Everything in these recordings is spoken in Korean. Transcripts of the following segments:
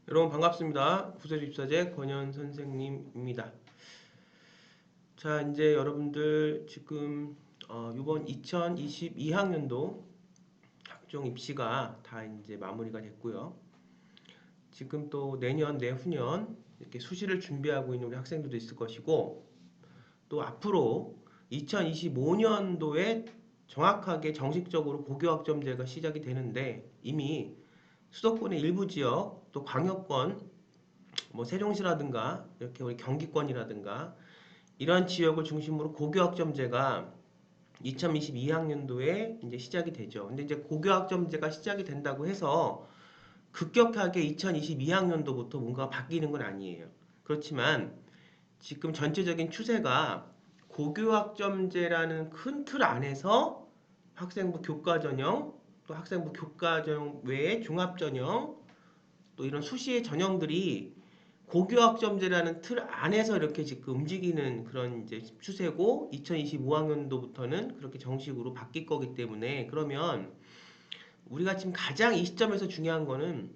여러분 반갑습니다. 구세주입사제 권현 선생님입니다. 자, 이제 여러분들 지금 이번 2022학년도 학종 입시가 다 이제 마무리가 됐고요. 지금 또 내년, 내후년 이렇게 수시를 준비하고 있는 우리 학생들도 있을 것이고, 또 앞으로 2025년도에 정확하게 정식적으로 고교학점제가 시작이 되는데, 이미 수도권의 일부 지역, 또 광역권, 뭐 세종시라든가 이렇게 우리 경기권이라든가 이런 지역을 중심으로 고교학점제가 2022학년도에 이제 시작이 되죠. 근데 이제 고교학점제가 시작이 된다고 해서 급격하게 2022학년도부터 뭔가 바뀌는 건 아니에요. 그렇지만 지금 전체적인 추세가 고교학점제라는 큰 틀 안에서 학생부 교과전형, 또 학생부 교과전형 외에 종합전형, 또 이런 수시의 전형들이 고교학점제라는 틀 안에서 이렇게 지금 움직이는 그런 이제 추세고, 2025학년도부터는 그렇게 정식으로 바뀔 거기 때문에, 그러면 우리가 지금 가장 이 시점에서 중요한 거는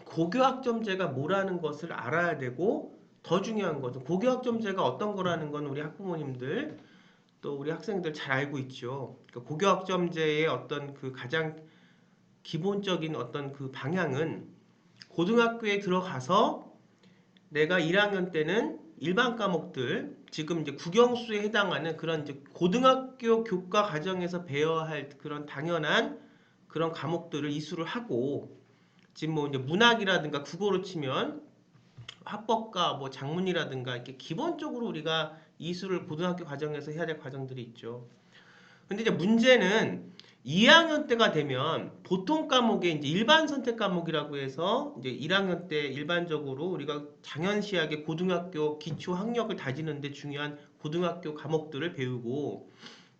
고교학점제가 뭐라는 것을 알아야 되고, 더 중요한 것은 고교학점제가 어떤 거라는 건 우리 학부모님들 또 우리 학생들 잘 알고 있죠. 그러니까 고교학점제의 어떤 그 가장 기본적인 어떤 그 방향은, 고등학교에 들어가서 내가 1학년 때는 일반 과목들, 지금 이제 국영수에 해당하는 그런 이제 고등학교 교과 과정에서 배워야 할 그런 당연한 그런 과목들을 이수를 하고, 지금 뭐 이제 문학이라든가 국어로 치면 합법과 뭐 작문이라든가 이렇게 기본적으로 우리가 이수를 고등학교 과정에서 해야 될 과정들이 있죠. 근데 이제 문제는 2학년 때가 되면 보통 과목에 이제 일반 선택 과목이라고 해서 이제 1학년 때 일반적으로 우리가 당연시하게 고등학교 기초 학력을 다지는데 중요한 고등학교 과목들을 배우고,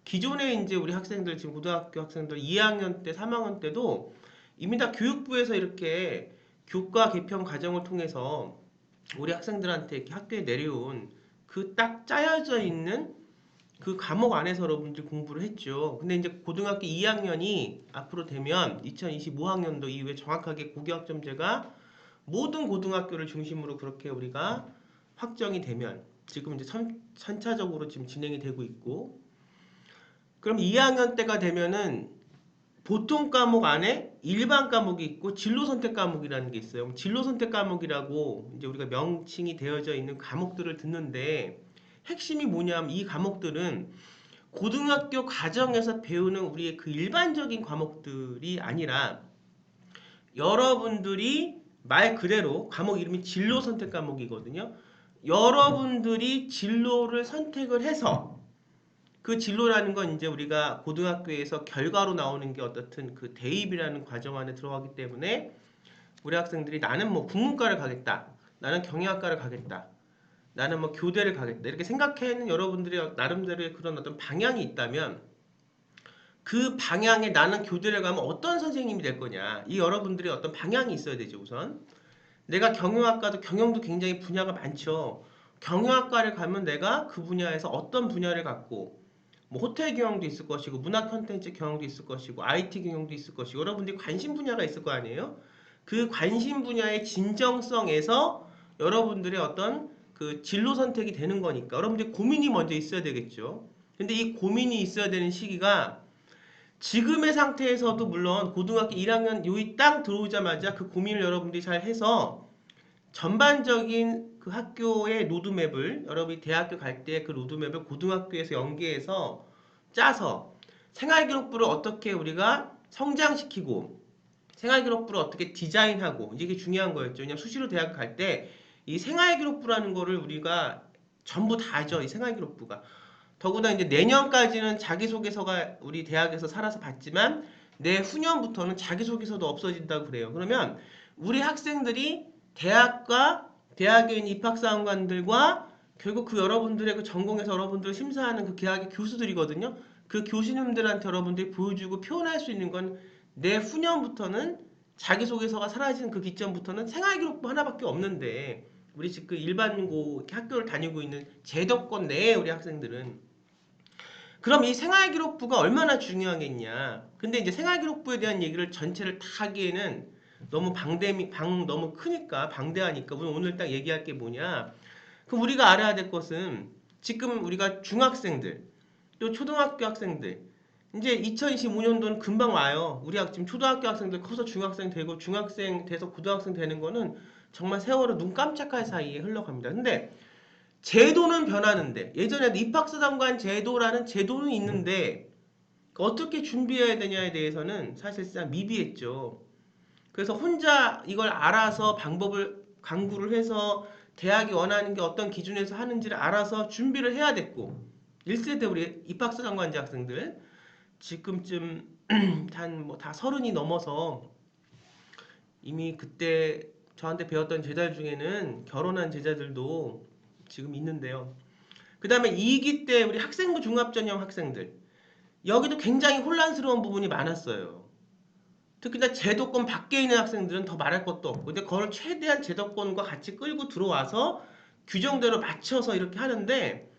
기존에 이제 우리 학생들 지금 고등학교 학생들 2학년 때, 3학년 때도 이미 다 교육부에서 이렇게 교과 개편 과정을 통해서 우리 학생들한테 이렇게 학교에 내려온 그 딱 짜여져 있는 그 과목 안에서 여러분들 공부를 했죠. 근데 이제 고등학교 2학년이 앞으로 되면 2025학년도 이후에 정확하게 고교학점제가 모든 고등학교를 중심으로 그렇게 우리가 확정이 되면, 지금 이제 선차적으로 지금 진행이 되고 있고, 그럼 2학년 때가 되면은 보통 과목 안에 일반 과목이 있고 진로 선택 과목이라는 게 있어요. 진로 선택 과목이라고 이제 우리가 명칭이 되어져 있는 과목들을 듣는데, 핵심이 뭐냐면 이 과목들은 고등학교 과정에서 배우는 우리의 그 일반적인 과목들이 아니라, 여러분들이 말 그대로 과목 이름이 진로 선택 과목이거든요. 여러분들이 진로를 선택을 해서, 그 진로라는 건 이제 우리가 고등학교에서 결과로 나오는 게 어떻든 그 대입이라는 과정 안에 들어가기 때문에, 우리 학생들이 나는 뭐 국문과를 가겠다, 나는 경영학과를 가겠다, 나는 뭐 교대를 가겠다 이렇게 생각하는 여러분들의 나름대로의 그런 어떤 방향이 있다면, 그 방향에 나는 교대를 가면 어떤 선생님이 될 거냐, 이 여러분들의 어떤 방향이 있어야 되죠. 우선 내가 경영학과도 경영도 굉장히 분야가 많죠. 경영학과를 가면 내가 그 분야에서 어떤 분야를 갖고, 뭐 호텔 경영도 있을 것이고 문화 콘텐츠 경영도 있을 것이고 IT 경영도 있을 것이고 여러분들이 관심 분야가 있을 거 아니에요. 그 관심 분야의 진정성에서 여러분들의 어떤 그 진로 선택이 되는 거니까 여러분들이 고민이 먼저 있어야 되겠죠. 근데 이 고민이 있어야 되는 시기가, 지금의 상태에서도 물론 고등학교 1학년 요이 딱 들어오자마자 그 고민을 여러분들이 잘 해서 전반적인 그 학교의 로드맵을, 여러분이 대학교 갈 때 그 로드맵을 고등학교에서 연계해서 짜서 생활기록부를 어떻게 우리가 성장시키고 생활기록부를 어떻게 디자인하고, 이게 중요한 거였죠. 그냥 수시로 대학 갈 때 이 생활기록부라는 거를 우리가 전부 다 하죠. 이 생활기록부가. 더구나 이제 내년까지는 자기소개서가 우리 대학에서 살아서 받지만 내후년부터는 자기소개서도 없어진다고 그래요. 그러면 우리 학생들이 대학과 대학에 있는 입학사항관들과 결국 그 여러분들의 그 전공에서 여러분들을 심사하는 그 대학의 교수들이거든요. 그 교수님들한테 여러분들이 보여주고 표현할 수 있는 건 내후년부터는, 자기소개서가 사라지는 그 기점부터는 생활기록부 하나밖에 없는데, 우리 지금 그 일반고 학교를 다니고 있는 제도권 내에 우리 학생들은, 그럼 이 생활기록부가 얼마나 중요하겠냐. 근데 이제 생활기록부에 대한 얘기를 전체를 다 하기에는 너무 너무 크니까 방대하니까 오늘 딱 얘기할 게 뭐냐? 그럼 우리가 알아야 될 것은 지금 우리가 중학생들 또 초등학교 학생들 이제 2025년도는 금방 와요. 우리가 지금 초등학교 학생들 커서 중학생 되고 중학생 돼서 고등학생 되는 거는 정말 세월은 눈 깜짝할 사이에 흘러갑니다. 근데 제도는 변하는데 예전에도 입학사정관 제도라는 제도는 있는데 어떻게 준비해야 되냐에 대해서는 사실상 미비했죠. 그래서 혼자 이걸 알아서 방법을 강구를 해서 대학이 원하는 게 어떤 기준에서 하는지를 알아서 준비를 해야 됐고 1세대 우리 입학사정관제 학생들 지금쯤 한뭐다 서른이 넘어서 이미 그때 저한테 배웠던 제자들 중에는 결혼한 제자들도 지금 있는데요. 그 다음에 2기 때 우리 학생부 종합전형 학생들 여기도 굉장히 혼란스러운 부분이 많았어요. 특히나 제도권 밖에 있는 학생들은 더 말할 것도 없고 근데 그걸 최대한 제도권과 같이 끌고 들어와서 규정대로 맞춰서 이렇게 하는데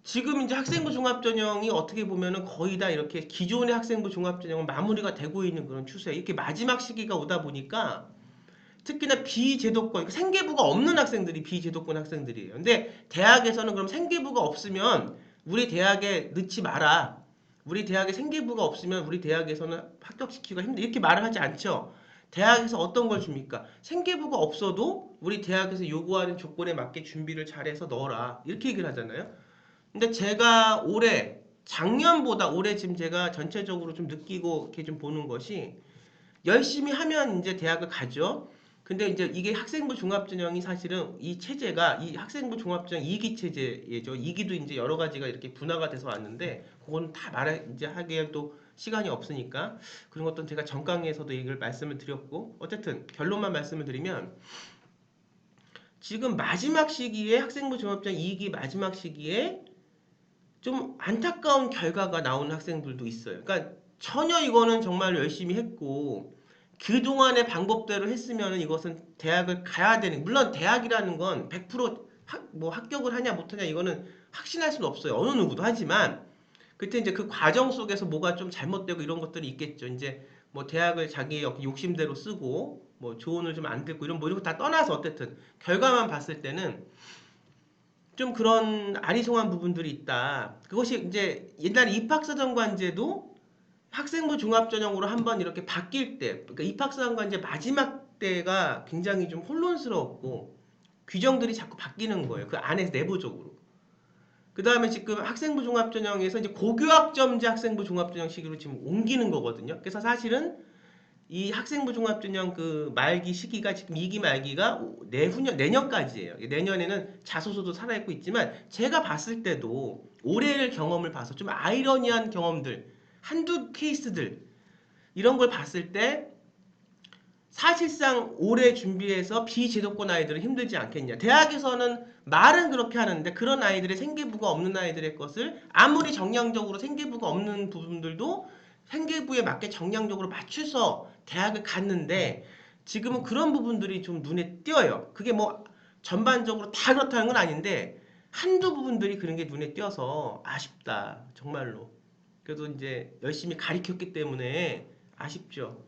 지금 이제 학생부 종합전형이 어떻게 보면은 거의 다 이렇게 기존의 학생부 종합전형은 마무리가 되고 있는 그런 추세. 이렇게 마지막 시기가 오다 보니까 특히나 비제도권, 그러니까 생계부가 없는 학생들이 비제도권 학생들이에요. 근데 대학에서는 그럼 생계부가 없으면 우리 대학에 넣지 마라. 우리 대학에 생계부가 없으면 우리 대학에서는 합격시키기가 힘들다. 이렇게 말을 하지 않죠. 대학에서 어떤 걸 줍니까? 생계부가 없어도 우리 대학에서 요구하는 조건에 맞게 준비를 잘해서 넣어라. 이렇게 얘기를 하잖아요. 근데 제가 작년보다 올해 지금 제가 전체적으로 좀 느끼고 이렇게 좀 보는 것이 열심히 하면 이제 대학을 가죠. 근데 이제 이게 학생부 종합전형이 사실은 이 체제가 이 학생부 종합전형 2기 체제예죠. 2기도 이제 여러 가지가 이렇게 분화가 돼서 왔는데 그건 다 이제 하기엔 또 시간이 없으니까 그런 것도 제가 전 강의에서도 얘기를 말씀을 드렸고 어쨌든 결론만 말씀을 드리면 지금 마지막 시기에 학생부 종합전형 2기 마지막 시기에 좀 안타까운 결과가 나오는 학생들도 있어요. 그러니까 전혀 이거는 정말 열심히 했고 그동안의 방법대로 했으면 이것은 대학을 가야 되는 물론 대학이라는 건 100% 뭐 합격을 하냐 못하냐 이거는 확신할 수는 없어요. 어느 누구도 하지만 그때 이제 그 과정 속에서 뭐가 좀 잘못되고 이런 것들이 있겠죠. 이제 뭐 대학을 자기 욕심대로 쓰고 뭐 조언을 좀 안 듣고 이런 뭐 이런 거 다 떠나서 어쨌든 결과만 봤을 때는 좀 그런 아리송한 부분들이 있다. 그것이 이제 옛날에 입학사정관제도 학생부 종합전형으로 한번 이렇게 바뀔 때, 그러니까 입학사정관제 마지막 때가 굉장히 좀 혼란스러웠고 규정들이 자꾸 바뀌는 거예요. 그 안에서 내부적으로. 그 다음에 지금 학생부 종합전형에서 이제 고교학점제 학생부 종합전형 시기로 지금 옮기는 거거든요. 그래서 사실은 이 학생부 종합전형 그 말기 시기가 지금 2기 말기가 내년까지예요. 내년에는 자소서도 살아있고 있지만 제가 봤을 때도 올해를 경험을 봐서 좀 아이러니한 경험들 한두 케이스들 이런 걸 봤을 때 사실상 올해 준비해서 비제도권 아이들은 힘들지 않겠냐. 대학에서는 말은 그렇게 하는데 그런 아이들의 생계부가 없는 아이들의 것을 아무리 정량적으로 생계부가 없는 부분들도 생계부에 맞게 정량적으로 맞춰서 대학을 갔는데 지금은 그런 부분들이 좀 눈에 띄어요. 그게 뭐 전반적으로 다 그렇다는 건 아닌데 한두 부분들이 그런 게 눈에 띄어서 아쉽다. 정말로. 그래도 이제 열심히 가르쳤기 때문에 아쉽죠.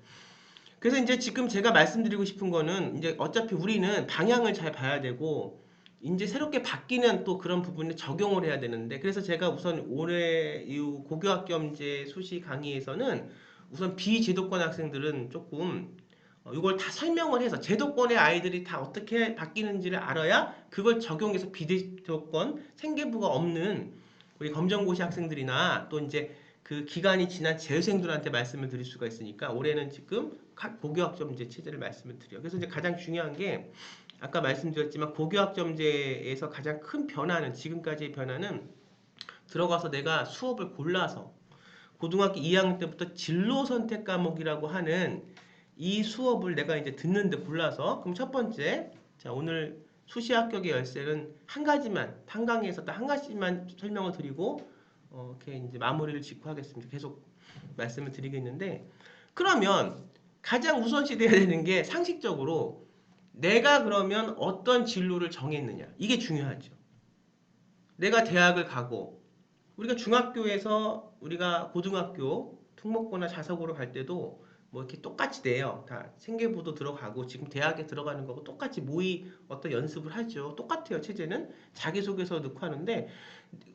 그래서 이제 지금 제가 말씀드리고 싶은 거는 이제 어차피 우리는 방향을 잘 봐야 되고 이제 새롭게 바뀌는 또 그런 부분에 적용을 해야 되는데 그래서 제가 우선 올해 이후 고교학점제 수시 강의에서는 우선 비제도권 학생들은 조금 이걸 다 설명을 해서 제도권의 아이들이 다 어떻게 바뀌는지를 알아야 그걸 적용해서 비제도권 생계부가 없는 우리 검정고시 학생들이나 또 이제 그 기간이 지난 재수생들한테 말씀을 드릴 수가 있으니까 올해는 지금 고교학점제 체제를 말씀을 드려요. 그래서 이제 가장 중요한 게 아까 말씀드렸지만 고교학점제에서 가장 큰 변화는 지금까지의 변화는 들어가서 내가 수업을 골라서 고등학교 2학년 때부터 진로 선택 과목이라고 하는 이 수업을 내가 이제 듣는데 골라서 그럼 첫 번째 자 오늘 수시 합격의 열쇠는 한 가지만 한 강의에서 딱 한 가지만 설명을 드리고 이렇게 이제 마무리를 짓고 하겠습니다. 계속 말씀을 드리겠는데 그러면 가장 우선시 돼야 되는 게 상식적으로 내가 그러면 어떤 진로를 정했느냐 이게 중요하죠. 내가 대학을 가고 우리가 중학교에서 우리가 고등학교 특목고나 자석으로 갈 때도 뭐 이렇게 똑같이 돼요. 다 생계부도 들어가고 지금 대학에 들어가는 거고 똑같이 모의 어떤 연습을 하죠. 똑같아요. 체제는 자기소개서 넣고 하는데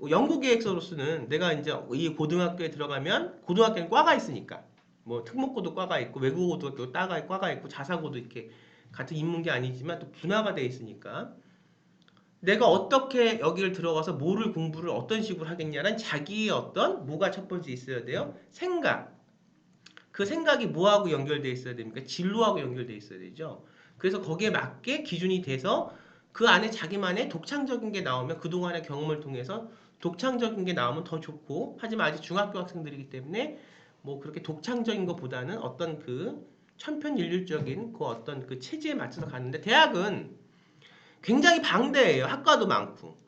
연구 계획서로서는 내가 이제 이 고등학교에 들어가면 고등학교는 과가 있으니까 뭐 특목고도 과가 있고 외국어도 과가 있고 자사고도 이렇게 같은 인문계 아니지만 또 분화가 돼 있으니까 내가 어떻게 여기를 들어가서 뭐를 공부를 어떤 식으로 하겠냐는 자기의 어떤 뭐가 첫 번째 있어야 돼요? 생각. 그 생각이 뭐하고 연결돼 있어야 됩니까? 진로하고 연결돼 있어야 되죠. 그래서 거기에 맞게 기준이 돼서 그 안에 자기만의 독창적인 게 나오면 그동안의 경험을 통해서 독창적인 게 나오면 더 좋고 하지만 아직 중학교 학생들이기 때문에 뭐 그렇게 독창적인 것보다는 어떤 그 천편일률적인 그 어떤 그 체제에 맞춰서 가는데 대학은 굉장히 방대해요. 학과도 많고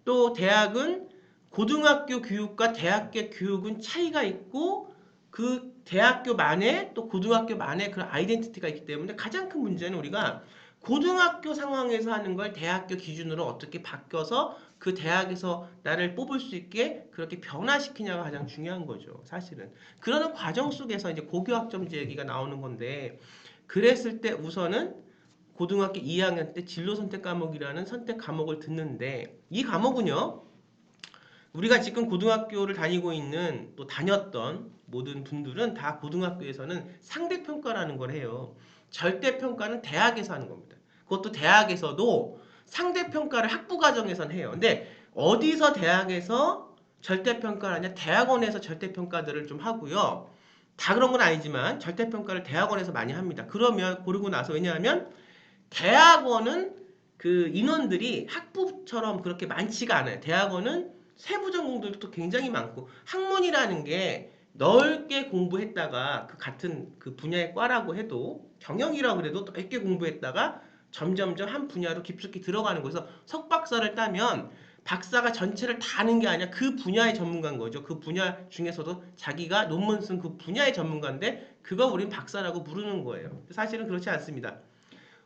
또 대학은 고등학교 교육과 대학교 교육은 차이가 있고 그 대학교만의 또 고등학교만의 그런 아이덴티티가 있기 때문에 가장 큰 문제는 우리가 고등학교 상황에서 하는 걸 대학교 기준으로 어떻게 바뀌어서 그 대학에서 나를 뽑을 수 있게 그렇게 변화시키냐가 가장 중요한 거죠. 사실은. 그러는 과정 속에서 이제 고교학점제 얘기가 나오는 건데 그랬을 때 우선은 고등학교 2학년 때 진로 선택 과목이라는 선택 과목을 듣는데 이 과목은요. 우리가 지금 고등학교를 다니고 있는 또 다녔던 모든 분들은 다 고등학교에서는 상대평가라는 걸 해요. 절대평가는 대학에서 하는 겁니다. 그것도 대학에서도 상대평가를 학부과정에서는 해요. 근데 어디서 대학에서 절대평가를 하냐? 대학원에서 절대평가들을 좀 하고요. 다 그런 건 아니지만 절대평가를 대학원에서 많이 합니다. 그러면 고르고 나서 왜냐하면 대학원은 그 인원들이 학부처럼 그렇게 많지가 않아요. 대학원은 세부 전공들도 굉장히 많고 학문이라는 게 넓게 공부했다가 그 같은 그 분야의 과라고 해도 경영이라고 그래도 넓게 공부했다가 점점점 한 분야로 깊숙이 들어가는 거에서 석박사를 따면 박사가 전체를 다 아는 게 아니라 그 분야의 전문가인 거죠. 그 분야 중에서도 자기가 논문 쓴 그 분야의 전문가인데 그거 우린 박사라고 부르는 거예요. 사실은 그렇지 않습니다.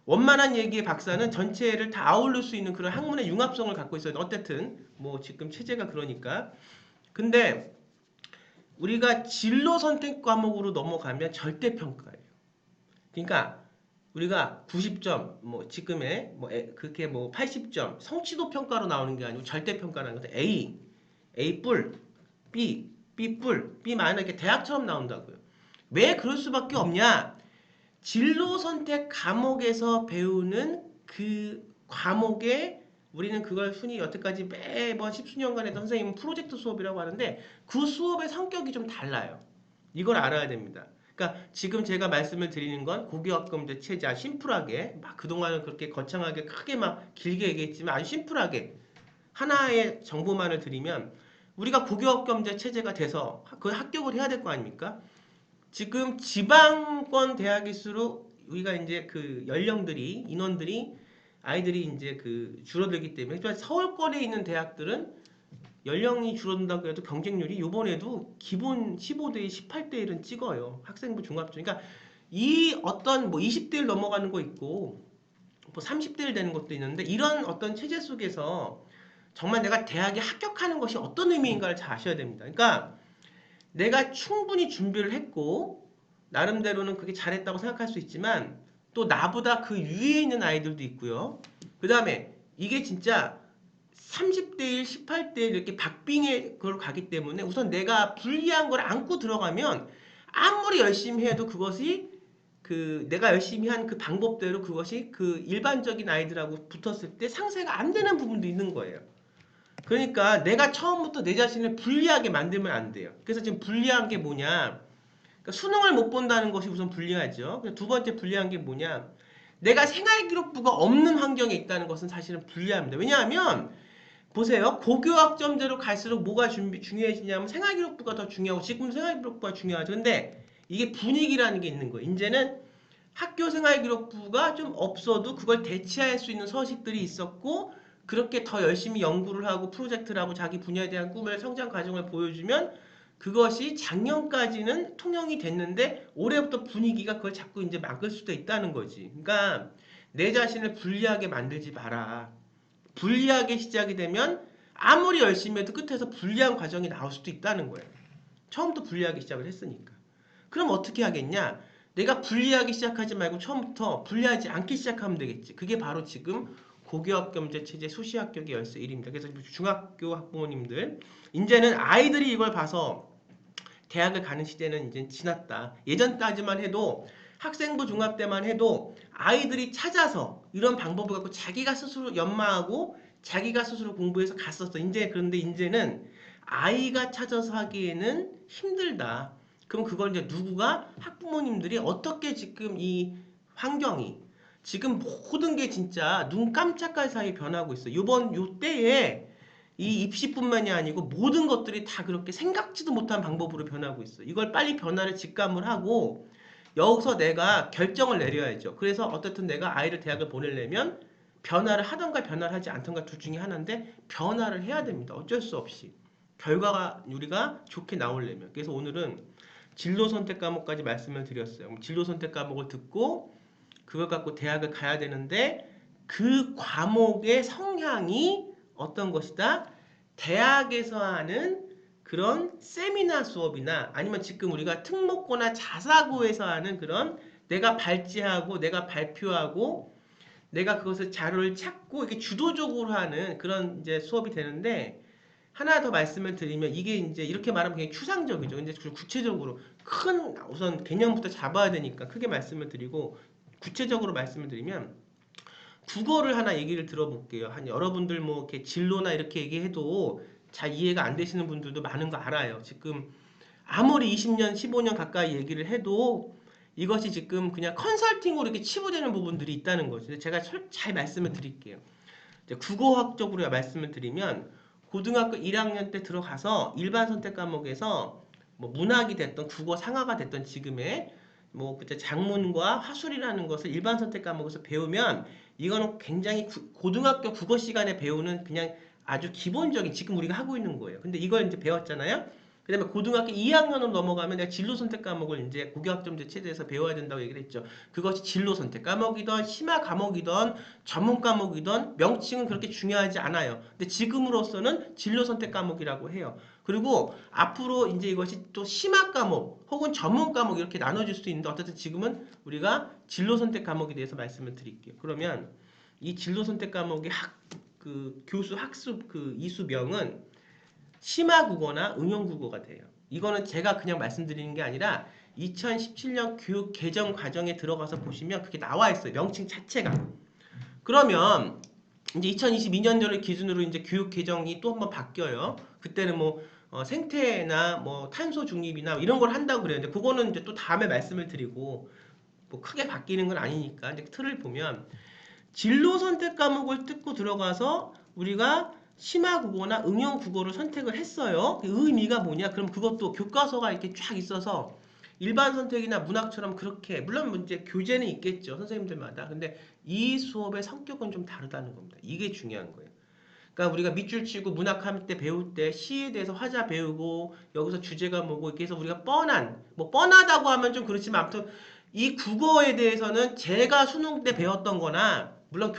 원만한 얘기의 박사는 전체를 다 아울릴 수 있는 그런 학문의 융합성을 갖고 있어요. 어쨌든 뭐 지금 체제가 그러니까. 근데 우리가 진로 선택 과목으로 넘어가면 절대평가예요. 그러니까 우리가 90점, 뭐 지금의 뭐 그렇게 뭐 80점 성취도 평가로 나오는 게 아니고 절대평가라는 것은 A 뿔, B 뿔, B 마이너 이렇게 대학처럼 나온다고요. 왜 그럴 수밖에 없냐? 진로 선택 과목에서 배우는 그 과목에 우리는 그걸 흔히 여태까지 매번 십수년간 했던 선생님은 프로젝트 수업이라고 하는데 그 수업의 성격이 좀 달라요. 이걸 알아야 됩니다. 그러니까 지금 제가 말씀을 드리는 건 고교학점제 체제 심플하게 막 그동안은 그렇게 거창하게 크게 막 길게 얘기했지만 아주 심플하게 하나의 정보만을 드리면 우리가 고교학점제 체제가 돼서 그 합격을 해야 될 거 아닙니까? 지금 지방권 대학일수록 우리가 이제 그 연령들이 인원들이 아이들이 이제 그 줄어들기 때문에 서울권에 있는 대학들은 연령이 줄어든다고 해도 경쟁률이 요번에도 기본 15대 18대 1은 찍어요. 학생부 종합중. 그러니까 이 어떤 뭐 20대 1 넘어가는 거 있고 뭐 30대 1 되는 것도 있는데 이런 어떤 체제 속에서 정말 내가 대학에 합격하는 것이 어떤 의미인가를 잘 아셔야 됩니다. 그러니까 내가 충분히 준비를 했고 나름대로는 그게 잘했다고 생각할 수 있지만 또 나보다 그 위에 있는 아이들도 있고요. 그 다음에 이게 진짜 30대 1, 18대 1 이렇게 박빙의 걸 가기 때문에 우선 내가 불리한 걸 안고 들어가면 아무리 열심히 해도 그것이 그 내가 열심히 한 그 방법대로 그것이 그 일반적인 아이들하고 붙었을 때 상쇄가 안 되는 부분도 있는 거예요. 그러니까 내가 처음부터 내 자신을 불리하게 만들면 안 돼요. 그래서 지금 불리한 게 뭐냐? 그러니까 수능을 못 본다는 것이 우선 불리하죠. 두 번째 불리한 게 뭐냐? 내가 생활기록부가 없는 환경에 있다는 것은 사실은 불리합니다. 왜냐하면 보세요. 고교학점제로 갈수록 뭐가 중요해지냐면 생활기록부가 더 중요하고 지금 생활기록부가 중요하죠. 근데 이게 분위기라는 게 있는 거예요. 이제는 학교 생활기록부가 좀 없어도 그걸 대체할 수 있는 서식들이 있었고 그렇게 더 열심히 연구를 하고 프로젝트를 하고 자기 분야에 대한 꿈을 성장 과정을 보여주면 그것이 작년까지는 통용이 됐는데 올해부터 분위기가 그걸 자꾸 이제 막을 수도 있다는 거지. 그러니까 내 자신을 불리하게 만들지 마라. 불리하게 시작이 되면 아무리 열심히 해도 끝에서 불리한 과정이 나올 수도 있다는 거예요. 처음부터 불리하게 시작을 했으니까. 그럼 어떻게 하겠냐? 내가 분리하기 시작하지 말고 처음부터 분리하지 않기 시작하면 되겠지. 그게 바로 지금 고교학점제 수시 합격의 열쇠 1입니다. 그래서 중학교 학부모님들 이제는 아이들이 이걸 봐서 대학을 가는 시대는 이제 지났다. 예전까지만 해도 학생부 종합 때만 해도 아이들이 찾아서 이런 방법을 갖고 자기가 스스로 연마하고 자기가 스스로 공부해서 갔었어. 그런데 이제는 아이가 찾아서 하기에는 힘들다. 그럼 그걸 이제 누구가 학부모님들이 어떻게 지금 이 환경이 지금 모든 게 진짜 눈 깜짝할 사이에 변하고 있어. 요 때에 이 입시뿐만이 아니고 모든 것들이 다 그렇게 생각지도 못한 방법으로 변하고 있어. 이걸 빨리 변화를 직감을 하고 여기서 내가 결정을 내려야죠. 그래서 어떻든 내가 아이를 대학을 보내려면 변화를 하던가 변화를 하지 않던가 둘 중에 하나인데 변화를 해야 됩니다. 어쩔 수 없이. 결과가 우리가 좋게 나오려면. 그래서 오늘은 진로 선택 과목까지 말씀을 드렸어요. 진로 선택 과목을 듣고 그걸 갖고 대학을 가야 되는데 그 과목의 성향이 어떤 것이다? 대학에서 하는 그런 세미나 수업이나 아니면 지금 우리가 특목고나 자사고에서 하는 그런 내가 발제하고 내가 발표하고 내가 그것을 자료를 찾고 이렇게 주도적으로 하는 그런 이제 수업이 되는데 하나 더 말씀을 드리면 이게 이제 이렇게 말하면 굉장히 추상적이죠. 근데 구체적으로 큰 우선 개념부터 잡아야 되니까 크게 말씀을 드리고 구체적으로 말씀을 드리면 국어를 하나 얘기를 들어볼게요. 한 여러분들 뭐 이렇게 진로나 이렇게 얘기해도 잘 이해가 안 되시는 분들도 많은 거 알아요. 지금 아무리 20년, 15년 가까이 얘기를 해도 이것이 지금 그냥 컨설팅으로 이렇게 치부되는 부분들이 있다는 거죠. 제가 잘 말씀을 드릴게요. 국어학적으로 말씀을 드리면 고등학교 1학년 때 들어가서 일반 선택 과목에서 뭐 문학이 됐던 국어 상하가 됐던 지금의 뭐 그때 작문과 화술이라는 것을 일반 선택 과목에서 배우면 이거는 굉장히 고등학교 국어 시간에 배우는 그냥 아주 기본적인 지금 우리가 하고 있는 거예요. 근데 이걸 이제 배웠잖아요. 그다음에 고등학교 2학년으로 넘어가면 내가 진로 선택 과목을 이제 고교학점제 체제에서 배워야 된다고 얘기를 했죠. 그것이 진로 선택 과목이든 심화 과목이든 전문 과목이든 명칭은 그렇게 중요하지 않아요. 근데 지금으로서는 진로 선택 과목이라고 해요. 그리고 앞으로 이제 이것이 또 심화 과목 혹은 전문 과목 이렇게 나눠질 수 있는데 어쨌든 지금은 우리가 진로 선택 과목에 대해서 말씀을 드릴게요. 그러면 이 진로 선택 과목의 교수 학습 이수명은 심화 국어나 응용 국어가 돼요. 이거는 제가 그냥 말씀드리는 게 아니라 2017년 교육 개정 과정에 들어가서 보시면 그게 나와 있어요. 명칭 자체가. 그러면 이제 2022년도를 기준으로 이제 교육 개정이 또 한번 바뀌어요. 그때는 뭐 생태나 뭐 탄소 중립이나 이런 걸 한다고 그래요. 근데 그거는 이제 또 다음에 말씀을 드리고 뭐 크게 바뀌는 건 아니니까 이제 틀을 보면 진로 선택 과목을 뜯고 들어가서 우리가 심화 국어나 응용 국어를 선택을 했어요. 그 의미가 뭐냐? 그럼 그것도 교과서가 이렇게 쫙 있어서 일반 선택이나 문학처럼 그렇게 물론 이제 교재는 있겠죠. 선생님들마다. 근데 이 수업의 성격은 좀 다르다는 겁니다. 이게 중요한 거예요. 그러니까 우리가 밑줄 치고 문학할 때 배울 때 시에 대해서 화자 배우고 여기서 주제가 뭐고 이렇게 해서 우리가 뭐 뻔하다고 하면 좀 그렇지만 아무튼 이 국어에 대해서는 제가 수능 때 배웠던 거나 물론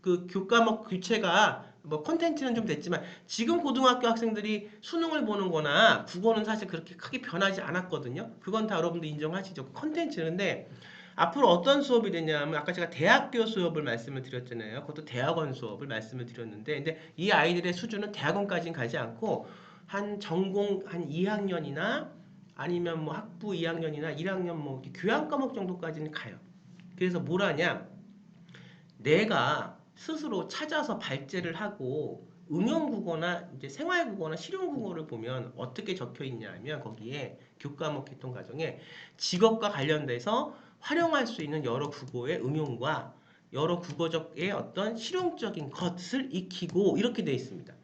교과목 교체가 뭐 콘텐츠는 좀 됐지만 지금 고등학교 학생들이 수능을 보는 거나 국어는 사실 그렇게 크게 변하지 않았거든요. 그건 다 여러분들 인정하시죠. 콘텐츠인데 앞으로 어떤 수업이 되냐면 아까 제가 대학교 수업을 말씀을 드렸잖아요. 그것도 대학원 수업을 말씀을 드렸는데 근데 이 아이들의 수준은 대학원까지는 가지 않고 한 전공 한 2학년이나 아니면 뭐 학부 2학년이나 1학년 뭐 교양 과목 정도까지는 가요. 그래서 뭘 하냐? 내가 스스로 찾아서 발제를 하고 응용국어나 이제 생활국어나 실용국어를 보면 어떻게 적혀 있냐면 거기에 교과목 개통 과정에 직업과 관련돼서 활용할 수 있는 여러 국어의 응용과 여러 국어적의 어떤 실용적인 것을 익히고 이렇게 되어 있습니다.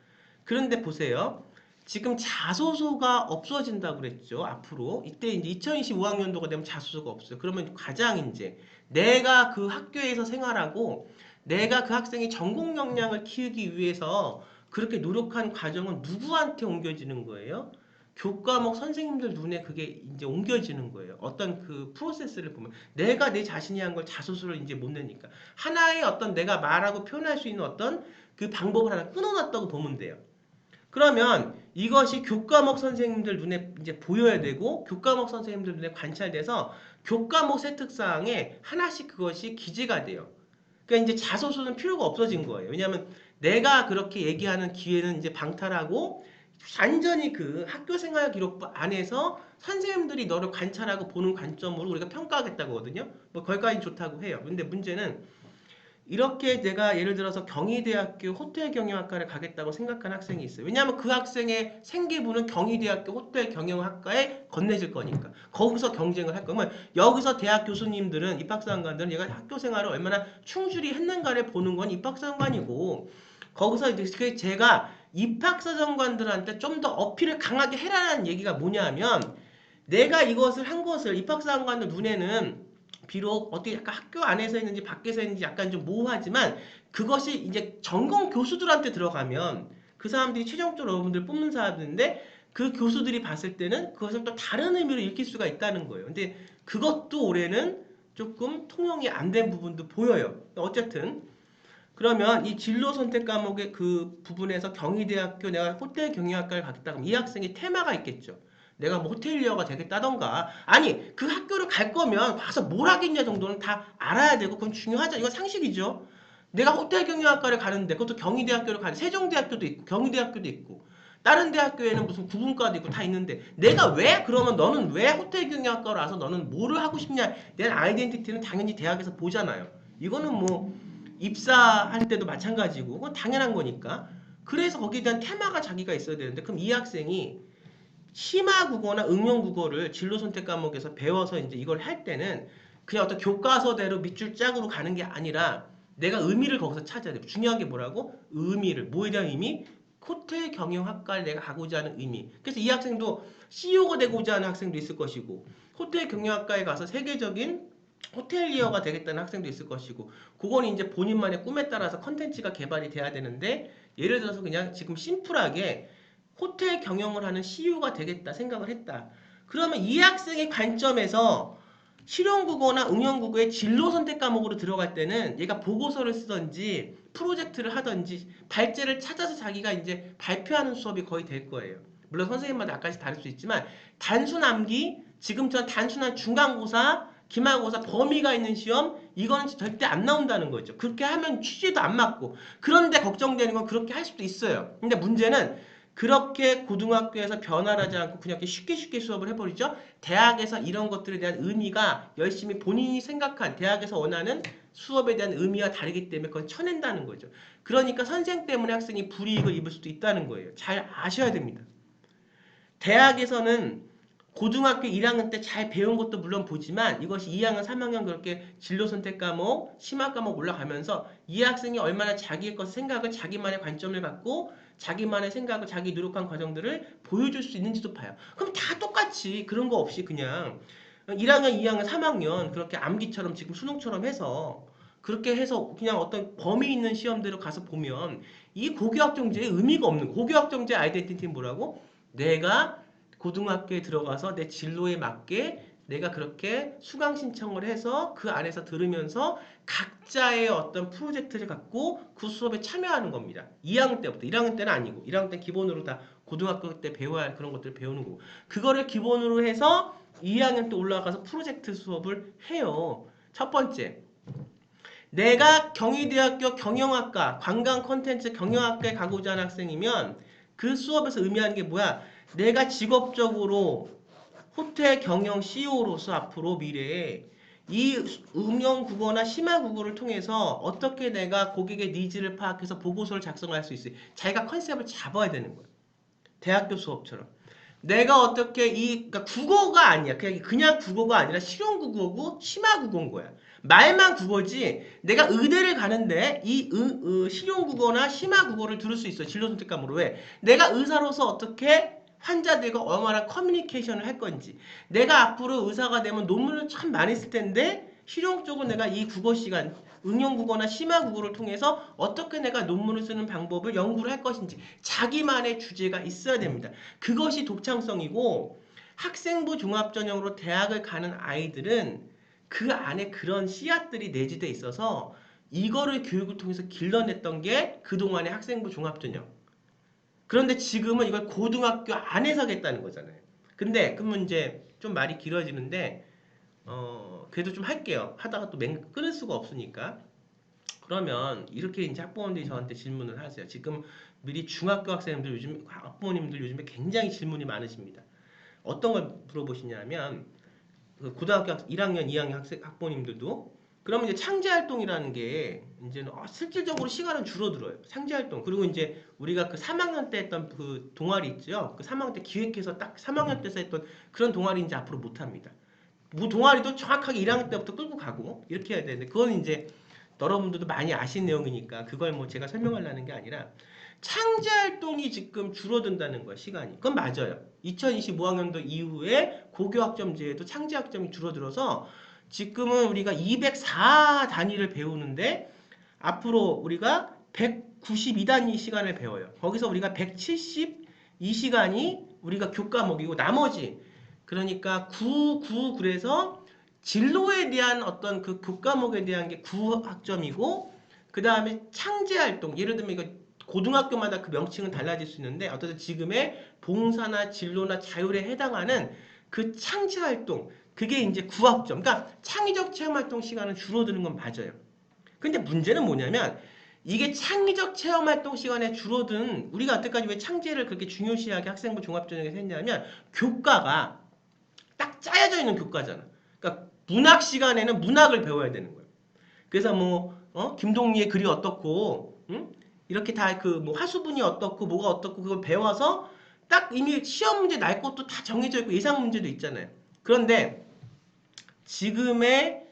그런데 보세요. 지금 자소서가 없어진다고 그랬죠. 앞으로 이때 이제 2025학년도가 되면 자소서가 없어요. 그러면 가장 이제 내가 그 학교에서 생활하고 내가 그 학생의 전공 역량을 키우기 위해서 그렇게 노력한 과정은 누구한테 옮겨지는 거예요? 교과목 선생님들 눈에 그게 이제 옮겨지는 거예요. 어떤 그 프로세스를 보면 내가 내 자신이 한 걸 자소서를 이제 못 내니까 하나의 어떤 내가 말하고 표현할 수 있는 어떤 그 방법을 하나 끊어놨다고 보면 돼요. 그러면 이것이 교과목 선생님들 눈에 이제 보여야 되고 교과목 선생님들 눈에 관찰돼서 교과목 세특사항에 하나씩 그것이 기재가 돼요. 그러니까 이제 자소서는 필요가 없어진 거예요. 왜냐하면 내가 그렇게 얘기하는 기회는 이제 방탈하고 완전히 그 학교 생활 기록부 안에서 선생님들이 너를 관찰하고 보는 관점으로 우리가 평가하겠다고 하거든요. 뭐 거기까지는 좋다고 해요. 근데 문제는 이렇게 내가 예를 들어서 경희대학교 호텔경영학과를 가겠다고 생각한 학생이 있어요. 왜냐하면 그 학생의 생계부는 경희대학교 호텔경영학과에 건네질 거니까. 거기서 경쟁을 할 거면 여기서 대학 교수님들은 입학사관관들은 얘가 학교 생활을 얼마나 충실히 했는가를 보는 건 입학사관관이고 거기서 이제 제가 입학사정관들한테 좀 더 어필을 강하게 해라는 얘기가 뭐냐면 내가 이것을 한 것을 입학사정관들 눈에는 비록 어떻게 약간 학교 안에서 했는지 밖에서 했는지 약간 좀 모호하지만 그것이 이제 전공 교수들한테 들어가면 그 사람들이 최종적으로 여러분들 뽑는 사람들인데 그 교수들이 봤을 때는 그것을 또 다른 의미로 읽힐 수가 있다는 거예요. 근데 그것도 올해는 조금 통용이 안 된 부분도 보여요. 어쨌든 그러면 이 진로 선택 과목의 그 부분에서 경희대학교 내가 호텔 경영학과를 가겠다 그러면 이 학생이 테마가 있겠죠. 내가 뭐 호텔리어가 되겠다던가 아니 그 학교를 갈 거면 가서 뭘 하겠냐 정도는 다 알아야 되고 그건 중요하죠. 이건 상식이죠. 내가 호텔 경영학과를 가는데 그것도 경희대학교를 가는 세종대학교도 있고 경희대학교도 있고 다른 대학교에는 무슨 구분과도 있고 다 있는데 내가 왜 그러면 너는 왜 호텔 경영학과로 와서 너는 뭐를 하고 싶냐 내 아이덴티티는 당연히 대학에서 보잖아요. 이거는 뭐 입사할 때도 마찬가지고 그건 당연한 거니까. 그래서 거기에 대한 테마가 자기가 있어야 되는데 그럼 이 학생이 심화국어나 응용국어를 진로 선택 과목에서 배워서 이제 이걸 할 때는 그냥 어떤 교과서대로 밑줄 짝으로 가는 게 아니라 내가 의미를 거기서 찾아야 돼요. 중요한 게 뭐라고? 의미를. 뭐에 대한 의미? 호텔 경영학과를 내가 가고자 하는 의미. 그래서 이 학생도 CEO가 되고자 하는 학생도 있을 것이고 호텔 경영학과에 가서 세계적인 호텔리어가 되겠다는 학생도 있을 것이고 그건 이제 본인만의 꿈에 따라서 컨텐츠가 개발이 돼야 되는데 예를 들어서 그냥 지금 심플하게 호텔 경영을 하는 CEO가 되겠다 생각을 했다. 그러면 이 학생의 관점에서 실용국어나 응용국어의 진로 선택 과목으로 들어갈 때는 얘가 보고서를 쓰든지 프로젝트를 하든지 발제를 찾아서 자기가 이제 발표하는 수업이 거의 될 거예요. 물론 선생님마다 약간씩 다를 수 있지만 단순 암기, 지금처럼 단순한 중간고사, 기말고사 범위가 있는 시험 이거는 절대 안 나온다는 거죠. 그렇게 하면 취지도 안 맞고 그런데 걱정되는 건 그렇게 할 수도 있어요. 근데 문제는 그렇게 고등학교에서 변화를 하지 않고 그냥 이렇게 쉽게 수업을 해버리죠. 대학에서 이런 것들에 대한 의미가 열심히 본인이 생각한 대학에서 원하는 수업에 대한 의미와 다르기 때문에 그건 쳐낸다는 거죠. 그러니까 선생 때문에 학생이 불이익을 입을 수도 있다는 거예요. 잘 아셔야 됩니다. 대학에서는 고등학교 1학년 때 잘 배운 것도 물론 보지만 이것이 2학년, 3학년 그렇게 진로 선택 과목, 심화 과목 올라가면서 이 학생이 얼마나 자기의 것 생각을 자기만의 관점을 갖고 자기만의 생각을 자기 노력한 과정들을 보여줄 수 있는지도 봐요. 그럼 다 똑같이 그런 거 없이 그냥 1학년, 2학년, 3학년 그렇게 암기처럼 지금 수능처럼 해서 그렇게 해서 그냥 어떤 범위 있는 시험대로 가서 보면 이 고교학정제의 의미가 없는 고교학정제 아이덴티티는 뭐라고? 내가 고등학교에 들어가서 내 진로에 맞게 내가 그렇게 수강 신청을 해서 그 안에서 들으면서 각자의 어떤 프로젝트를 갖고 그 수업에 참여하는 겁니다. 2학년 때부터. 1학년 때는 아니고 1학년 때 기본으로 다 고등학교 때 배워야 할 그런 것들을 배우는 거고 그거를 기본으로 해서 2학년 때 올라가서 프로젝트 수업을 해요. 첫 번째 내가 경희대학교 경영학과 관광 콘텐츠 경영학과에 가고자 하는 학생이면 그 수업에서 의미하는 게 뭐야? 내가 직업적으로 호텔 경영 CEO로서 앞으로 미래에 이 응용국어나 심화국어를 통해서 어떻게 내가 고객의 니즈를 파악해서 보고서를 작성할 수 있어요. 자기가 컨셉을 잡아야 되는 거예요. 대학교 수업처럼. 내가 어떻게 그러니까 국어가 아니야. 그냥 국어가 아니라 실용국어고 심화국어인 거야. 말만 국어지 내가 의대를 가는데 이 실용국어나 심화국어를 들을 수 있어요. 진로 선택 과목으로. 왜? 내가 의사로서 어떻게 환자들과 얼마나 커뮤니케이션을 할 건지 내가 앞으로 의사가 되면 논문을 참 많이 쓸 텐데 실용적으로 내가 이 국어 시간 응용국어나 심화국어를 통해서 어떻게 내가 논문을 쓰는 방법을 연구를 할 것인지 자기만의 주제가 있어야 됩니다. 그것이 독창성이고 학생부 종합전형으로 대학을 가는 아이들은 그 안에 그런 씨앗들이 내재되어 있어서 이거를 교육을 통해서 길러냈던 게 그동안의 학생부 종합전형. 그런데 지금은 이걸 고등학교 안에서 하겠다는 거잖아요. 근데 그러면 이제 좀 말이 길어지는데 그래도 좀 할게요. 하다가 또 끊을 수가 없으니까. 그러면 이렇게 이제 학부모님들이 저한테 질문을 하세요. 지금 미리 중학교 학생들 요즘 학부모님들 요즘에 굉장히 질문이 많으십니다. 어떤 걸 물어보시냐면 그 고등학교 1학년, 2학년 학부모님들도 그러면 이제 창제활동이라는 게 이제는 실질적으로 시간은 줄어들어요. 창제활동. 그리고 이제 우리가 그 3학년 때 했던 그 동아리 있죠. 그 3학년 때 기획해서 딱 3학년 때서 했던 그런 동아리 이제 앞으로 못 합니다. 뭐 동아리도 정확하게 1학년 때부터 끌고 가고 이렇게 해야 되는데 그건 이제 여러분들도 많이 아신 내용이니까 그걸 뭐 제가 설명하려는 게 아니라 창제 활동이 지금 줄어든다는 거예요, 시간이. 그건 맞아요. 2025학년도 이후에 고교학점제에도 창제 학점이 줄어들어서 지금은 우리가 204 단위를 배우는데 앞으로 우리가 192단위 시간을 배워요. 거기서 우리가 172시간이 우리가 교과목이고 나머지 그러니까 그래서 진로에 대한 어떤 그 교과목에 대한 게 9학점이고 그 다음에 창제활동 예를 들면 이거 고등학교마다 그 명칭은 달라질 수 있는데 어쨌든 지금의 봉사나 진로나 자율에 해당하는 그 창제활동 그게 이제 9학점 그러니까 창의적 체험활동 시간은 줄어드는 건 맞아요. 근데 문제는 뭐냐면 이게 창의적 체험활동 시간에 줄어든 우리가 여태까지 왜 창제를 그렇게 중요시하게 학생부 종합전형에서 했냐면 교과가 딱 짜여져 있는 교과잖아. 그러니까 문학 시간에는 문학을 배워야 되는 거예요. 그래서 뭐 김동리의 글이 어떻고 이렇게 다 그 뭐 화수분이 어떻고 뭐가 어떻고 그걸 배워서 딱 이미 시험 문제 날 것도 다 정해져 있고 예상 문제도 있잖아요. 그런데 지금의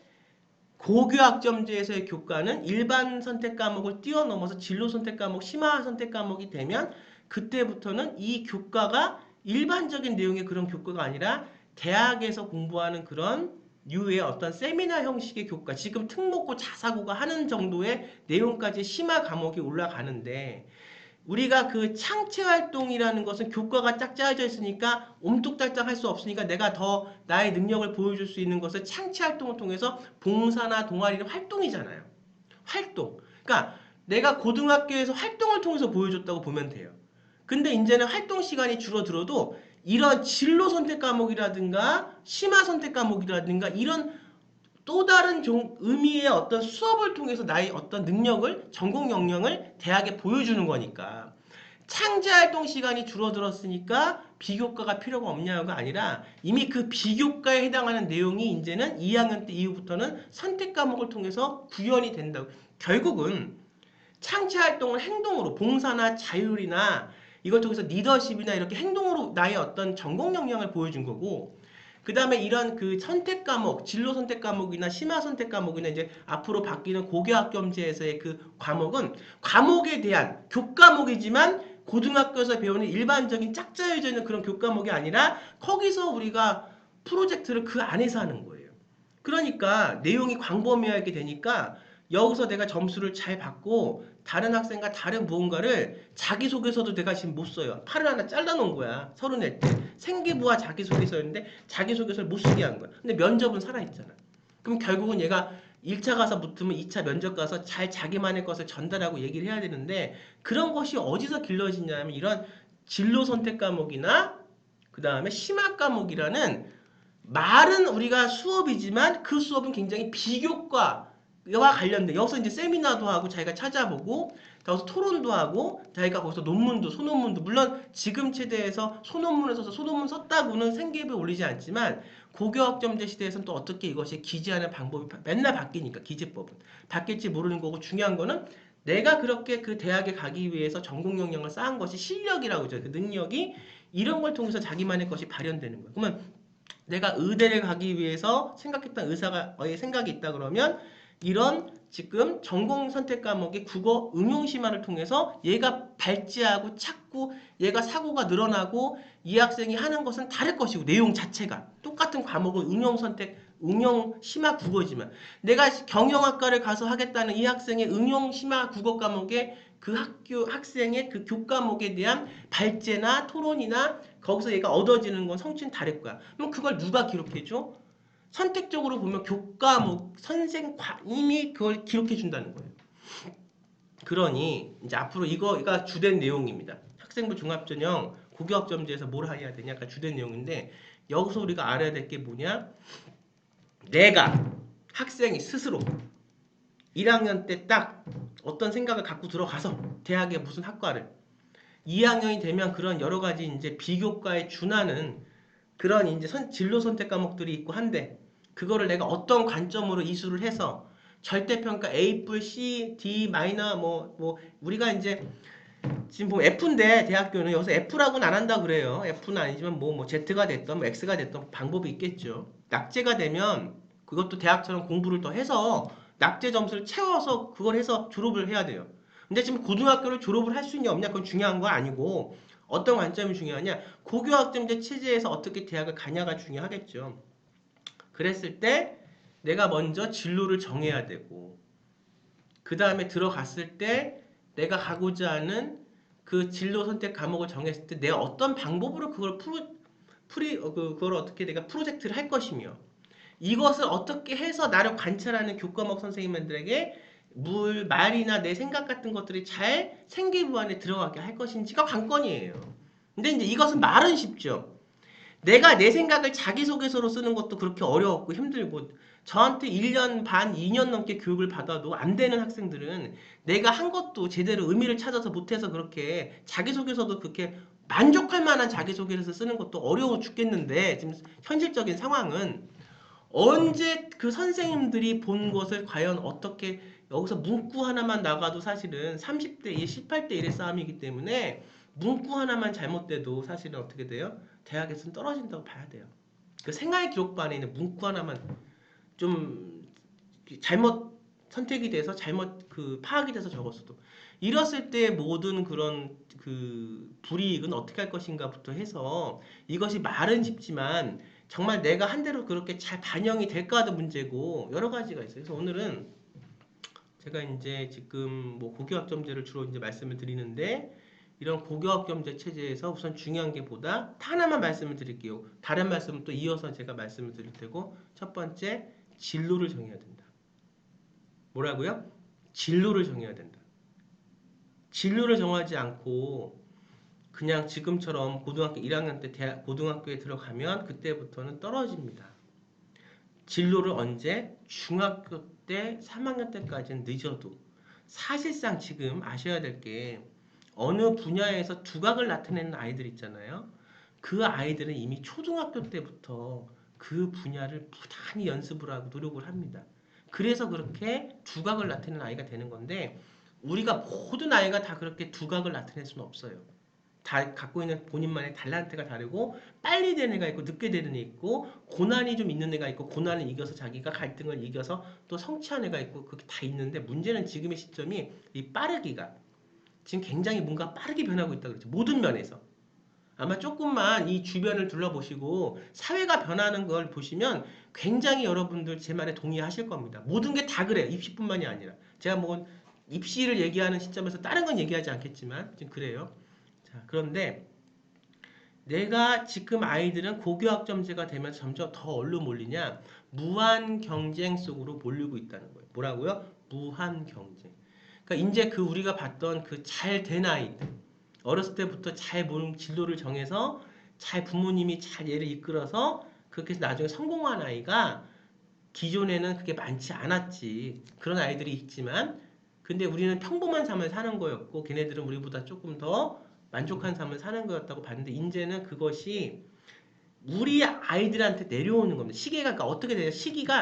고교학점제에서의 교과는 일반 선택 과목을 뛰어넘어서 진로 선택 과목, 심화 선택 과목이 되면 그때부터는 이 교과가 일반적인 내용의 그런 교과가 아니라 대학에서 공부하는 그런 류의 어떤 세미나 형식의 교과, 지금 특목고 자사고가 하는 정도의 내용까지 심화 과목이 올라가는데 우리가 그 창체활동이라는 것은 교과가 짝 짜여져 있으니까 옴뚝달싹 할 수 없으니까 내가 더 나의 능력을 보여줄 수 있는 것은 창체활동을 통해서 봉사나 동아리는 활동이잖아요. 활동. 그러니까 내가 고등학교에서 활동을 통해서 보여줬다고 보면 돼요. 근데 이제는 활동 시간이 줄어들어도 이런 진로 선택 과목이라든가 심화 선택 과목이라든가 이런 또 다른 의미의 어떤 수업을 통해서 나의 어떤 능력을 전공 역량을 대학에 보여주는 거니까 창제활동 시간이 줄어들었으니까 비교과가 필요가 없냐가 아니라 이미 그 비교과에 해당하는 내용이 이제는 2학년 때 이후부터는 선택 과목을 통해서 구현이 된다고. 결국은 창제활동을 행동으로 봉사나 자율이나 이걸 통해서 리더십이나 이렇게 행동으로 나의 어떤 전공 역량을 보여준 거고 그 다음에 이런 그 선택 과목, 진로 선택 과목이나 심화 선택 과목이나 이제 앞으로 바뀌는 고교학점제에서의 그 과목은 과목에 대한 교과목이지만 고등학교에서 배우는 일반적인 짝짜여져 있는 그런 교과목이 아니라 거기서 우리가 프로젝트를 그 안에서 하는 거예요. 그러니까 내용이 광범위하게 되니까 여기서 내가 점수를 잘 받고 다른 학생과 다른 무언가를 자기소개서도 내가 지금 못 써요. 팔을 하나 잘라놓은 거야. 서른일 때. 생기부와 자기소개서였는데 자기소개서를 못 쓰게 한 거야. 근데 면접은 살아있잖아. 그럼 결국은 얘가 1차 가서 붙으면 2차 면접 가서 잘 자기만의 것을 전달하고 얘기를 해야 되는데 그런 것이 어디서 길러지냐면 이런 진로 선택 과목이나 그 다음에 심화 과목이라는 말은 우리가 수업이지만 그 수업은 굉장히 비교과와 관련된 여기서 이제 세미나도 하고 자기가 찾아보고 거기서 토론도 하고 자기가 거기서 논문도 소논문도 물론 지금 체대에서 소논문을 써서 소논문 썼다고는 생계부에 올리지 않지만 고교학점제 시대에서는 또 어떻게 이것이 기재하는 방법이 맨날 바뀌니까 기재법은 바뀔지 모르는 거고 중요한 거는 내가 그렇게 그 대학에 가기 위해서 전공 역량을 쌓은 것이 실력이라고 하죠. 그 능력이 이런 걸 통해서 자기만의 것이 발현되는 거예요. 그러면 내가 의대를 가기 위해서 생각했던 의사가의 생각이 있다 그러면 이런 지금 전공 선택 과목의 국어 응용 심화를 통해서 얘가 발제하고 찾고 얘가 사고가 늘어나고 이 학생이 하는 것은 다를 것이고 내용 자체가 똑같은 과목은 응용 선택 응용 심화 국어지만 내가 경영학과를 가서 하겠다는 이 학생의 응용 심화 국어 과목에 그 학교 학생의 그 교과목에 대한 발제나 토론이나 거기서 얘가 얻어지는 건 성취는 다를 거야. 그럼 그걸 누가 기록해줘? 선택적으로 보면 교과목 선생님이 그걸 기록해 준다는 거예요. 그러니 이제 앞으로 이거가 주된 내용입니다. 학생부 종합전형 고교학점제에서 뭘 해야 되냐가 주된 내용인데 여기서 우리가 알아야 될 게 뭐냐? 내가 학생이 스스로 1학년 때 딱 어떤 생각을 갖고 들어가서 대학에 무슨 학과를 2학년이 되면 그런 여러 가지 이제 비교과에 준하는 그런 이제 진로 선택 과목들이 있고 한데 그거를 내가 어떤 관점으로 이수를 해서 절대평가 A 뿔 C D 마이너 뭐 우리가 이제 지금 보면 F인데 대학교는 여기서 F라고는 안 한다 그래요. F는 아니지만 뭐 Z가 됐던 뭐 X가 됐던 방법이 있겠죠. 낙제가 되면 그것도 대학처럼 공부를 더 해서 낙제 점수를 채워서 그걸 해서 졸업을 해야 돼요. 근데 지금 고등학교를 졸업을 할 수 있냐 없냐 그건 중요한 거 아니고 어떤 관점이 중요하냐 고교학점제 체제에서 어떻게 대학을 가냐가 중요하겠죠. 그랬을 때 내가 먼저 진로를 정해야 되고 그 다음에 들어갔을 때 내가 가고자 하는 그 진로 선택 과목을 정했을 때 내가 어떤 방법으로 그걸 그걸 어떻게 내가 프로젝트를 할 것이며 이것을 어떻게 해서 나를 관찰하는 교과목 선생님들에게 말이나 내 생각 같은 것들이 잘 생기부 안에 들어가게 할 것인지가 관건이에요. 근데 이제 이것은 말은 쉽죠. 내가 내 생각을 자기소개서로 쓰는 것도 그렇게 어려웠고 힘들고 저한테 1년 반, 2년 넘게 교육을 받아도 안 되는 학생들은 내가 한 것도 제대로 의미를 찾아서 못해서 그렇게 자기소개서도 그렇게 만족할 만한 자기소개서 쓰는 것도 어려워 죽겠는데 지금 현실적인 상황은 언제 그 선생님들이 본 것을 과연 어떻게 여기서 문구 하나만 나가도 사실은 30대 1, 18대 1의 싸움이기 때문에 문구 하나만 잘못돼도 사실은 어떻게 돼요? 대학에서는 떨어진다고 봐야 돼요. 그 생활 기록반에 있는 문구 하나만 좀 잘못 선택이 돼서 잘못 그 파악이 돼서 적었어도 이랬을 때 모든 그런 그 불이익은 어떻게 할 것인가부터 해서 이것이 말은 쉽지만 정말 내가 한 대로 그렇게 잘 반영이 될까도 문제고 여러 가지가 있어요. 그래서 오늘은 제가 이제 지금 뭐 고교학점제를 주로 이제 말씀을 드리는데 이런 고교학점제 체제에서 우선 중요한 게 보다 하나만 말씀을 드릴게요. 다른 말씀은 또 이어서 제가 말씀을 드릴 테고 첫 번째 진로를 정해야 된다. 뭐라고요? 진로를 정해야 된다. 진로를 정하지 않고 그냥 지금처럼 고등학교 1학년 때 고등학교에 들어가면 그때부터는 떨어집니다. 진로를 언제? 중학교 때 3학년 때까지는 늦어도 사실상 지금 아셔야 될 게 어느 분야에서 두각을 나타내는 아이들 있잖아요. 그 아이들은 이미 초등학교 때부터 그 분야를 부단히 연습을 하고 노력을 합니다. 그래서 그렇게 두각을 나타내는 아이가 되는 건데 우리가 모든 아이가 다 그렇게 두각을 나타낼 수는 없어요. 다 갖고 있는 본인만의 탤런트가 다르고 빨리 되는 애가 있고 늦게 되는 애 있고 고난이 좀 있는 애가 있고 고난을 이겨서 자기가 갈등을 이겨서 또 성취한 애가 있고 그게 다 있는데 문제는 지금의 시점이 이 빠르기가 지금 굉장히 뭔가 빠르게 변하고 있다 그랬죠. 모든 면에서. 아마 조금만 이 주변을 둘러보시고 사회가 변하는 걸 보시면 굉장히 여러분들 제 말에 동의하실 겁니다. 모든 게 다 그래요. 입시뿐만이 아니라. 제가 뭐 입시를 얘기하는 시점에서 다른 건 얘기하지 않겠지만 지금 그래요. 자, 그런데 내가 지금 아이들은 고교학점제가 되면 점점 더 어디로 몰리냐? 무한 경쟁 속으로 몰리고 있다는 거예요. 뭐라고요? 무한 경쟁. 그러니까 이제 그 우리가 봤던 그 잘 된 아이들, 어렸을 때부터 잘 모는 진로를 정해서 잘 부모님이 잘 얘를 이끌어서 그렇게 해서 나중에 성공한 아이가 기존에는 그게 많지 않았지. 그런 아이들이 있지만 근데 우리는 평범한 삶을 사는 거였고 걔네들은 우리보다 조금 더 만족한 삶을 사는 거였다고 봤는데 이제는 그것이 우리 아이들한테 내려오는 겁니다. 시계가 그러니까 어떻게 되냐?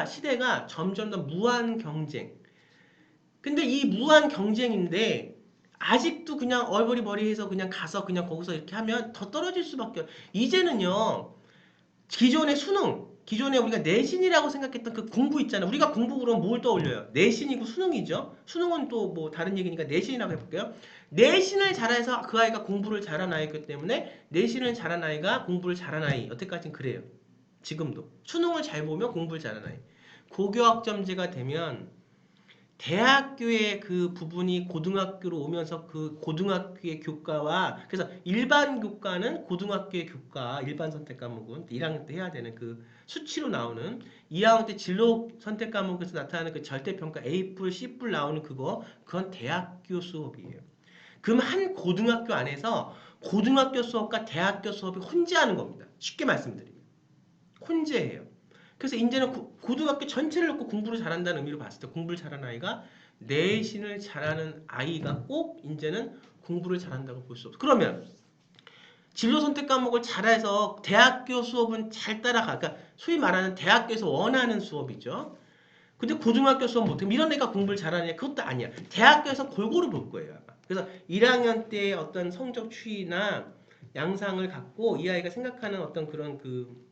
시대가 점점 더 무한 경쟁. 근데 이 무한 경쟁인데 아직도 그냥 얼버리버리해서 그냥 가서 그냥 거기서 이렇게 하면 더 떨어질 수밖에. 이제는요. 기존의 수능, 기존에 우리가 내신이라고 생각했던 그 공부 있잖아요. 우리가 공부 그러면 뭘 떠올려요? 내신이고 수능이죠. 수능은 또 뭐 다른 얘기니까 내신이라고 해볼게요. 내신을 잘해서 그 아이가 공부를 잘한 아이기 때문에 내신을 잘한 아이가 공부를 잘한 아이. 여태까지는 그래요. 지금도. 수능을 잘 보면 공부를 잘한 아이. 고교학점제가 되면 대학교의 그 부분이 고등학교로 오면서 그 고등학교의 교과와 그래서 일반 교과는 고등학교의 교과 일반 선택 과목은 1학년 때 해야 되는 그 수치로 나오는 2학년 때 진로 선택 과목에서 나타나는 그 절대평가 A뿔, C뿔 나오는 그건 대학교 수업이에요. 그럼 한 고등학교 안에서 고등학교 수업과 대학교 수업이 혼재하는 겁니다. 쉽게 말씀드리면 혼재해요. 그래서 이제는 고등학교 전체를 놓고 공부를 잘한다는 의미로 봤을 때 공부를 잘하는 아이가 내신을 잘하는 아이가 꼭 이제는 공부를 잘한다고 볼 수 없어. 그러면 진로 선택 과목을 잘해서 대학교 수업은 잘 따라가. 그러니까 소위 말하는 대학교에서 원하는 수업이죠. 근데 고등학교 수업 못해. 이런 애가 공부를 잘하느냐? 그것도 아니야. 대학교에서 골고루 볼 거예요. 그래서 1학년 때의 어떤 성적 추이나 양상을 갖고 이 아이가 생각하는 어떤 그런 그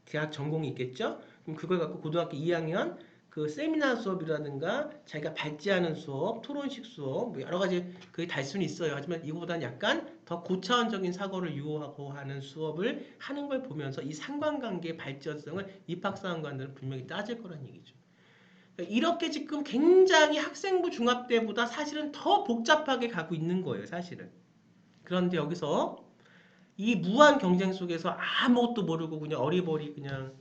대학 전공이 있겠죠? 그럼 그걸 갖고 고등학교 2학년 그 세미나 수업이라든가 자기가 발제하는 수업, 토론식 수업, 뭐 여러 가지 그게 달 수는 있어요. 하지만 이거보다는 약간 더 고차원적인 사고를 유도하고 하는 수업을 하는 걸 보면서 이 상관관계의 발전성을 입학사관관들은 분명히 따질 거란 얘기죠. 이렇게 지금 굉장히 학생부 중합 때보다 사실은 더 복잡하게 가고 있는 거예요, 사실은. 그런데 여기서 이 무한 경쟁 속에서 아무것도 모르고 그냥 어리버리 그냥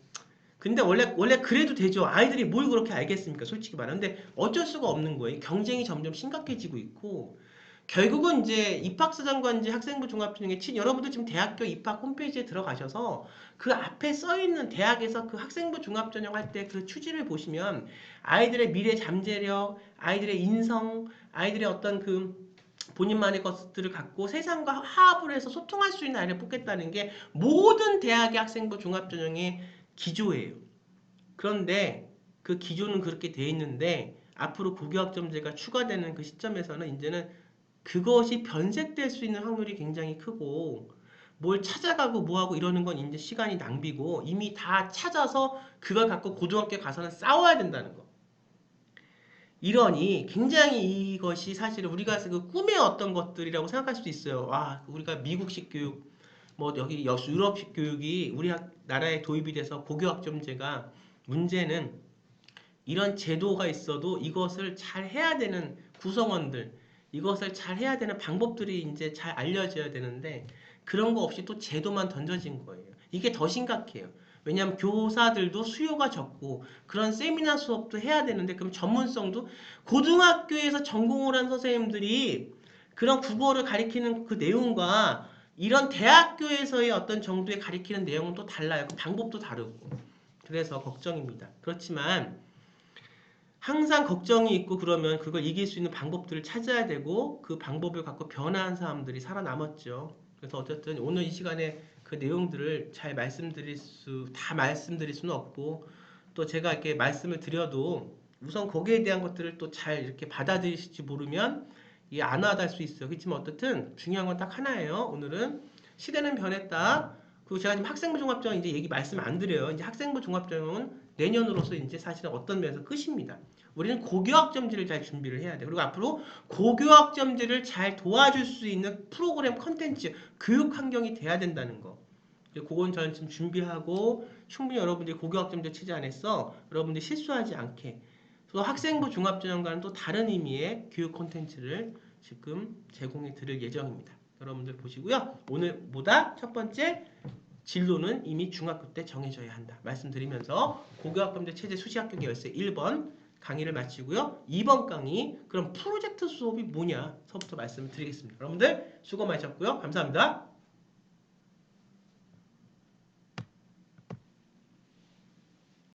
근데 원래 그래도 되죠. 아이들이 뭘 그렇게 알겠습니까? 솔직히 말하는데 어쩔 수가 없는 거예요. 경쟁이 점점 심각해지고 있고 결국은 이제 입학사정관제 학생부 종합전형에 여러분들 지금 대학교 입학 홈페이지에 들어가셔서 그 앞에 써 있는 대학에서 그 학생부 종합전형 할 때 그 추진을 보시면 아이들의 미래 잠재력, 아이들의 인성, 아이들의 어떤 그 본인만의 것들을 갖고 세상과 화합을 해서 소통할 수 있는 아이를 뽑겠다는 게 모든 대학의 학생부 종합전형의 기조예요. 그런데 그 기조는 그렇게 돼 있는데 앞으로 고교학점제가 추가되는 그 시점에서는 이제는 그것이 변색될 수 있는 확률이 굉장히 크고 뭘 찾아가고 뭐하고 이러는 건 이제 시간이 낭비고 이미 다 찾아서 그걸 갖고 고등학교에 가서는 싸워야 된다는 거. 이러니 굉장히 이것이 사실은 우리가 그 꿈의 어떤 것들이라고 생각할 수도 있어요. 와, 우리가 미국식 교육, 뭐 여기 유럽식 교육이 우리 나라에 도입이 돼서 고교학점제가 문제는 이런 제도가 있어도 이것을 잘 해야 되는 구성원들, 이것을 잘 해야 되는 방법들이 이제 잘 알려져야 되는데 그런 거 없이 또 제도만 던져진 거예요. 이게 더 심각해요. 왜냐하면 교사들도 수요가 적고 그런 세미나 수업도 해야 되는데 그럼 전문성도 고등학교에서 전공을 한 선생님들이 그런 국어를 가리키는 그 내용과 이런 대학교에서의 어떤 정도의 가리키는 내용은 또 달라요. 그 방법도 다르고. 그래서 걱정입니다. 그렇지만 항상 걱정이 있고 그러면 그걸 이길 수 있는 방법들을 찾아야 되고 그 방법을 갖고 변화한 사람들이 살아남았죠. 그래서 어쨌든 오늘 이 시간에 그 내용들을 잘 다 말씀드릴 수는 없고 또 제가 이렇게 말씀을 드려도 우선 거기에 대한 것들을 또 잘 이렇게 받아들이실지 모르면 이게 안 와닿을 수 있어요. 그렇지만 어쨌든 중요한 건 딱 하나예요. 오늘은 시대는 변했다. 그리고 제가 지금 학생부 종합전형 이제 얘기 말씀 안 드려요. 이제 학생부 종합전형은 내년으로서 이제 사실은 어떤 면에서 끝입니다. 우리는 고교학점제를 잘 준비를 해야 돼. 그리고 앞으로 고교학점제를 잘 도와줄 수 있는 프로그램 컨텐츠, 교육 환경이 돼야 된다는 거. 그건 저는 지금 준비하고 충분히 여러분들이 고교학점제 체제 안에서 여러분들이 실수하지 않게 또 학생부 종합전형과는 또 다른 의미의 교육 콘텐츠를 지금 제공해 드릴 예정입니다. 여러분들 보시고요. 오늘보다 첫 번째 진로는 이미 중학교 때 정해져야 한다. 말씀드리면서 고교학점제 체제 수시학교 열쇠 1번 강의를 마치고요. 2번 강의 그럼 프로젝트 수업이 뭐냐 서부터 말씀을 드리겠습니다. 여러분들 수고 많으셨고요. 감사합니다.